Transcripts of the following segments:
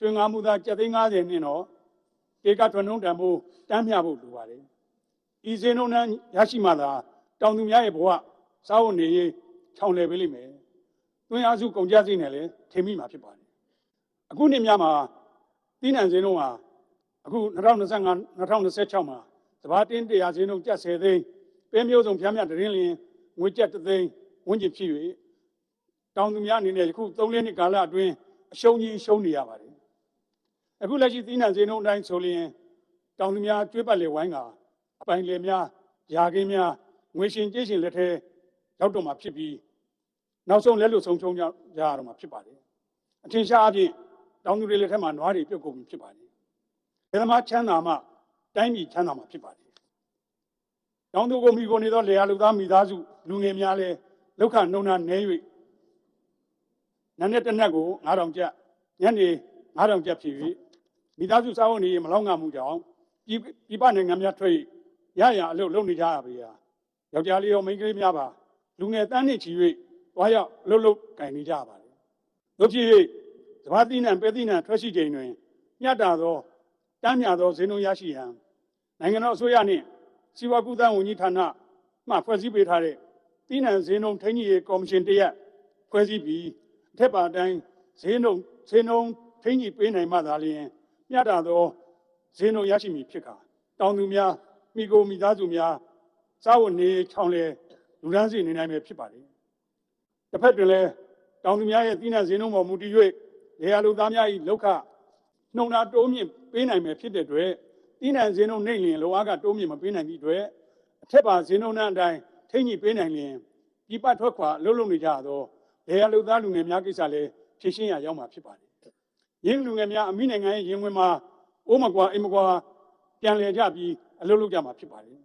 ကျွင်ငါမှုသား750နဲ့တော့ဧကထွန်းနှုန်းတန်ဖို့တန်းမြဖို့လိုပါတယ်ဤစင်းနှုန်းနဲ့ရရှိမှသာတောင်သူများရဲ့ဘဝစားဝတ်နေရေးချောင်လည်ပေးလိမ့်မယ်တွင်းအားစုကုန်ကြစည်နဲ့လည်းထိမိမှာဖြစ်ပါတယ်အခုနှစ်များမှာသီးနှံစင်းနှုန်းဟာအခု2025 2026မှာစပါးတင်း100စင်းနှုန်းကျပ်10သိန်းပဲမျိုးစုံဖျားမြတရင်လင်းငွေကျပ်3သိန်းဝန်းကျင်ဖြစ်၍တောင်သူများအနေနဲ့ယခု3နှစ်ကာလအတွင်းအရှုံးကြီးရှုံးနေရပါတယ်အခုလက်ရှိသီးနှံစင်းနှုန်းအတိုင်းဆိုလျင်တောင်သူများကျွေးပတ်လေဝိုင်းကအပိုင်လေများယာခင်းများငွေရှင်ကြေးရှင်လက်ထဲရောက်တော့မှာဖြစ်ပြီးနောက်ဆုံးလက်လွတ်ဆုံးချုံကြရတော့မှာဖြစ်ပါတယ်အထင်ရှားအပြင်တောင်သူတွေလက်ထက်မှာနွားတွေပြုတ်ကုန်ပြီဖြစ်ပါတယ်ဘယ်သမားချမ်းသာမှတိုင်းပြည်ချမ်းသာမှာဖြစ်ပါတယ်တောင်သူကိုမိကိုနေသောလေယာလူသားမိသားစုလူငယ်များလည်းလောက်ခနှုံနာနဲ၍နန်းနဲ့တစ်နက်ကို9000ကျပ်ညနေ9000ကျပ်ဖြစ်၍မိသားစုစားဝတ်နေရေးမလောက်ငှမှုကြောင့်ပြည်ပနိုင်ငံများထွက်ရအလုပ်လုပ်နေကြရပါဗျာယောက်ျားလေးရောမိန်းကလေးများပါလူငယ်တန်းနဲ့ချီ၍တွားရောက်အလုပ်ကင်နေကြပါတယ်တို့ဖြစ်၍စပါးသီးနှံပဲသီးနှံထွက်ရှိချိန်တွင်မျှတာသောတန်းမြသောဈေးနှုန်းရရှိရန်နိုင်ငံတော်အစိုးရနှင့်စီးပွားကူးသန်းဝန်ကြီးဌာနမှဖွဲ့စည်းပေးထားတဲ့သီးနှံဈေးနှုန်းထိန်းညှိရေးကော်မရှင်တရက်ဖွဲ့စည်းပြီးအထက်ပါအတိုင်းဈေးနှုန်းထိန်းညှိပေးနိုင်မှသာလျှင်မျှတာသောဈေးနှုန်းရရှိမည်ဖြစ်ကာတောင်သူများမိကိုမိသားစုများစားဝတ်နေချောင်လေလူဒန်းစီနေနိုင်မယ်ဖြစ်ပါတယ်တစ်ဖက်တွင်လည်းတောင်သူများရဲ့သီးနှံဈေးနှုန်းပေါ်မူတည်၍လေယာလူသားများ၏လောက်ခနှုံနာတိုးမြင့်ပေးနိုင်မယ်ဖြစ်တဲ့အတွက်သီးနှံဈေးနှုန်းနှိမ့်လျင်လောအားကတိုးမြင့်မပေးနိုင်သည့်အတွက်အထက်ပါဈေးနှုန်းအတိုင်းထိန်းညှိပေးနိုင်လျင်ဒီပတ်ထွက်ခွာလှုပ်လှုပ်နေကြသောလေယာလူသားလူငယ်များကိစ္စလည်းဖြည့်ရှင်းရရောက်မှာဖြစ်ပါတယ်ရင်းလူငယ်များအမိနိုင်ငံရဲ့ရင်ဝင်မှာအိုးမကွာအိမ်မကွာပြန်လည်ကြပြီးအလုပ်လုပ်ကြမှာဖြစ်ပါတယ်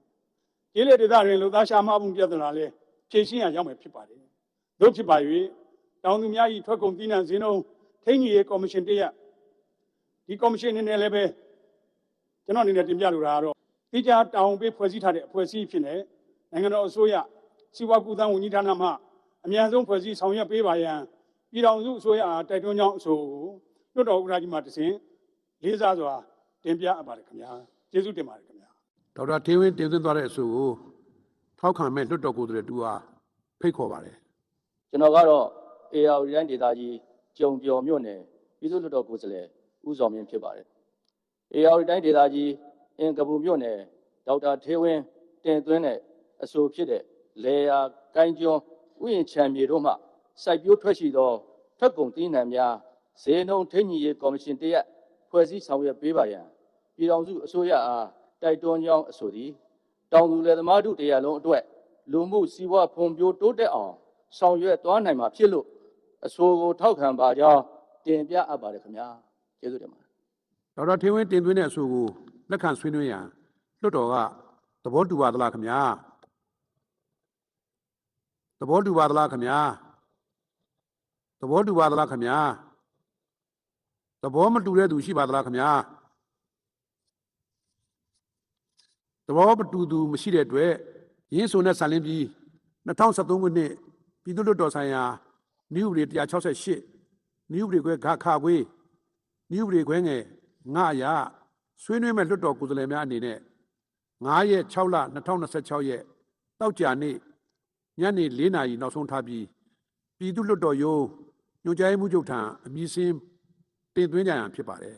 ကျေးလက်ဒေသတွင်လူသားရှားမမှုပြဿနာလည်းဖြည့်ရှင်းရရောက်မှာဖြစ်ပါတယ်တို့ဖြစ်ပါ၍တောင်သူများ၏ထွက်ကုန်သီးနှံဈေးနှုန်းထိန်းညှိရေးကော်မရှင်တရက်ဒီကော်မရှင်အနေနဲ့လည်းပဲကျွန်တော်အနေနဲ့တင်ပြလိုတာကတော့တိကျတောင်းပေးဖွဲ့စည်းထားတဲ့အဖွဲ့အစည်းဖြစ်နေနိုင်ငံတော်အစိုးရစီးပွားကူးသန်းဝန်ကြီးဌာနမှအမြန်ဆုံးဖွဲ့စည်းဆောင်ရွက်ပေးပါရန်ပြည်ထောင်စုအစိုးရအားတိုက်တွန်းကြောင်းအဆိုကိုလွှတ်တော်ဥက္ကဋ္ဌကြီးမှတစဉ်လေးစားစွာတင်ပြအပ်ပါတယ်ခင်ဗျာကျေးဇူးတင်ပါတယ်ခင်ဗျာ ဒေါက်တာထေးဝင်းတင်သွင်းသွားတဲ့အဆိုကိုထောက်ခံမဲ့လွှတ်တော်ကိုယ်စားလှယ်တူအားဖိတ်ခေါ်ပါတယ် ကျွန်တော်ကတော့ AR တိုင်းဒေသကြီးကျုံပျော်မြို့နယ်ပြည်သူ့လွှတ်တော်ကိုယ်စားလှယ်ဦးစောမြင့်ဖြစ်ပါတယ် AR တိုင်းဒေသကြီးအင်ကပူမြို့နယ်ဒေါက်တာထေးဝင်းတင်သွင်းတဲ့အဆိုဖြစ်တဲ့လေယာကိုင်းကျွန်းဥယျာဉ်ခြံမြေတို့မှစိုက်ပျိုးထွက်ရှိသောထွက်ကုန်သီးနှံများဈေးနှုန်းထိန်းညှိရေးကော်မရှင်တရက်ဖွဲ့စည်းဆောင်ရွက်ပေးပါရန်ပြည်ထောင်စုအစိုးရအားတိုက်တွန်းကြောင်းအဆိုသည်တောင်သူလယ်သမားတို့တရားလုံးအတွက်လူမှုစီးပွားဖွံ့ဖြိုးတိုးတက်အောင်ဆောင်ရွက်သွားနိုင်မှာဖြစ်လို့အဆိုကိုထောက်ခံပါကြောင်းတင်ပြအပ်ပါတယ်ခင်ဗျာကျေးဇူးတင်ပါတယ် ဒေါက်တာထေးဝင်းတင်သွင်းတဲ့အဆိုကိုလက်ခံဆွေးနွေးရန်လွှတ်တော်ကသဘောတူပါသလားခင်ဗျာသဘောတူပါသလားခင်ဗျာသဘောတူပါသလားခင်ဗျာသဘောမတူတဲ့သူရှိပါသလားခင်ဗျာသဘောမတူသူမရှိတဲ့အတွက်ရင်းဆိုနဲ့ဆန်လင်းပြီး2013ခုနှစ်ပြည်သူ့လွှတ်တော်ဆိုင်ရာနည်းဥပဒေ168နည်းဥပဒေခွဲခခွေးနည်းဥပဒေခွဲငယ်9အရဆွေးနွေးမဲ့လွှတ်တော်ကိုယ်စားလှယ်များအနေနဲ့9ရက်6လ2026ရက်တောက်ကြနေ့ညနေ4နာရီနောက်ဆုံးထားပြီးပြည်သူ့လွှတ်တော်ရုံးညွှန်ကြားရေးမှူးချုပ်ထံအမည်စင်းတင်သွင်းကြရန်ဖြစ်ပါတယ်